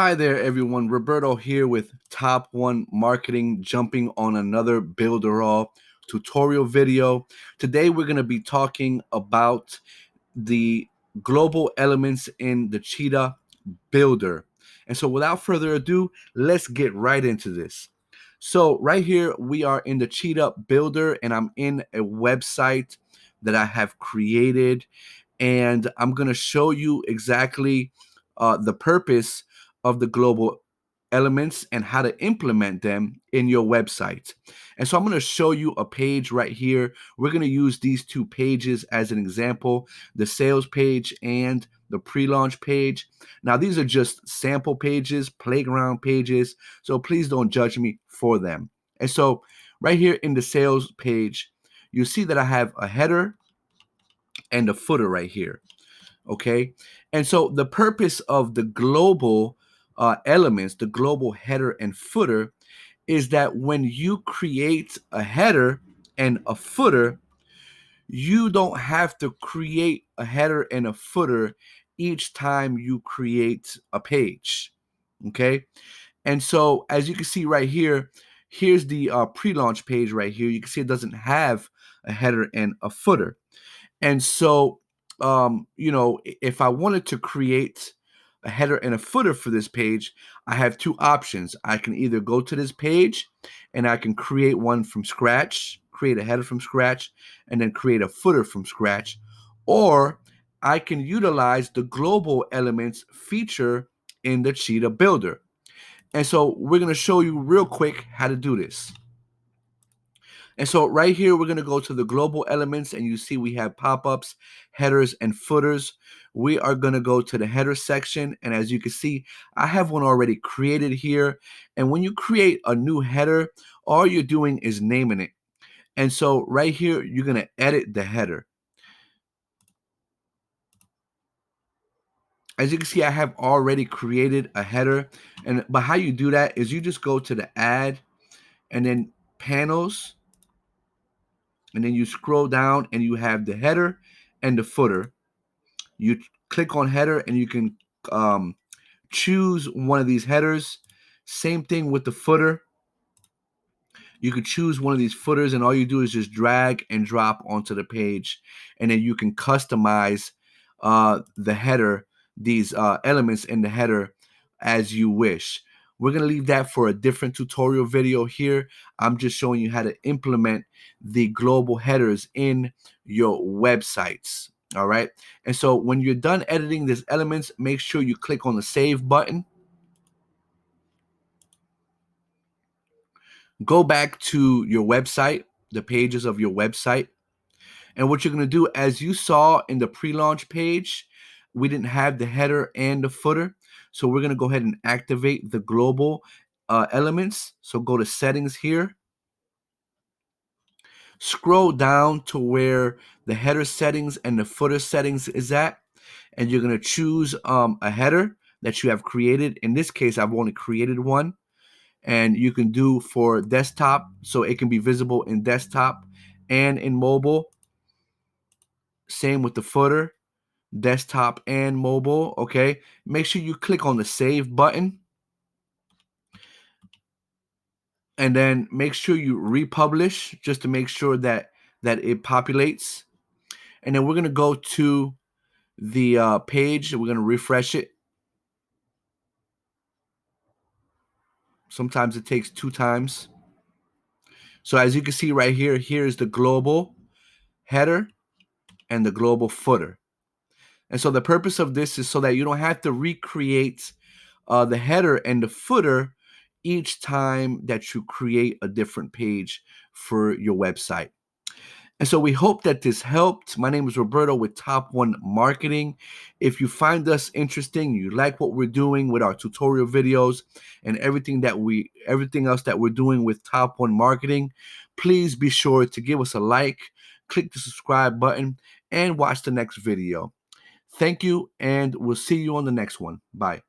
Hi there, everyone. Roberto here with Top One Marketing, jumping on another Builderall tutorial video. Today, we're going to be talking about the global elements in the Cheetah Builder. And so, without further ado, let's get right into this. So, right here, we are in the Cheetah Builder, and I'm in a website that I have created. And I'm going to show you exactly the purpose of the global elements and how to implement them in your website. And so I'm going to show you a page right here. We're going to use these two pages as an example, the sales page and the pre-launch page. Now, these are just sample pages, playground pages, so please don't judge me for them. And so right here in the sales page, you see that I have a header and a footer right here. Okay. And so the purpose of the global elements, the global header and footer, is that when you create a header and a footer, you don't have to create a header and a footer each time you create a page. Okay. And so as you can see right here, here's the pre-launch page right here. You can see it doesn't have a header and a footer. And so, if I wanted to create a header and a footer for this page, I have two options. I can either go to this page and I can create one from scratch, create a header from scratch, and then create a footer from scratch, or I can utilize the global elements feature in the Cheetah Builder. And so we're going to show you real quick how to do this. And so right here, we're going to go to the global elements, and you see we have pop-ups, headers, and footers. We are going to go to the header section, and as you can see, I have one already created here. And when you create a new header, all you're doing is naming it. And so right here, you're going to edit the header. As you can see, I have already created a header, but how you do that is you just go to the add and then panels, and then you scroll down and you have the header and the footer. You click on header and you can choose one of these headers. Same thing with the footer. You could choose one of these footers, and all you do is just drag and drop onto the page, and then you can customize the header, these elements in the header as you wish. We're going to leave that for a different tutorial video here. I'm just showing you how to implement the global headers in your websites. All right. And so when you're done editing these elements, make sure you click on the save button. Go back to your website, the pages of your website. And what you're going to do, as you saw in the pre-launch page, we didn't have the header and the footer. So we're going to go ahead and activate the global elements. So go to settings here. Scroll down to where the header settings and the footer settings is at. And you're going to choose a header that you have created. In this case, I've only created one. And you can do for desktop, so it can be visible in desktop and in mobile. Same with the footer, desktop and mobile. Okay, make sure you click on the save button, and then make sure you republish just to make sure that it populates. And then we're going to go to the page and we're going to refresh it. Sometimes it takes 2 times. So as you can see right here, here's the global header and the global footer. And so the purpose of this is so that you don't have to recreate the header and the footer each time that you create a different page for your website. And so we hope that this helped. My name is Roberto with Top One Marketing. If you find us interesting, you like what we're doing with our tutorial videos and everything else that we're doing with Top One Marketing, please be sure to give us a like, click the subscribe button, and watch the next video. Thank you, and we'll see you on the next one. Bye.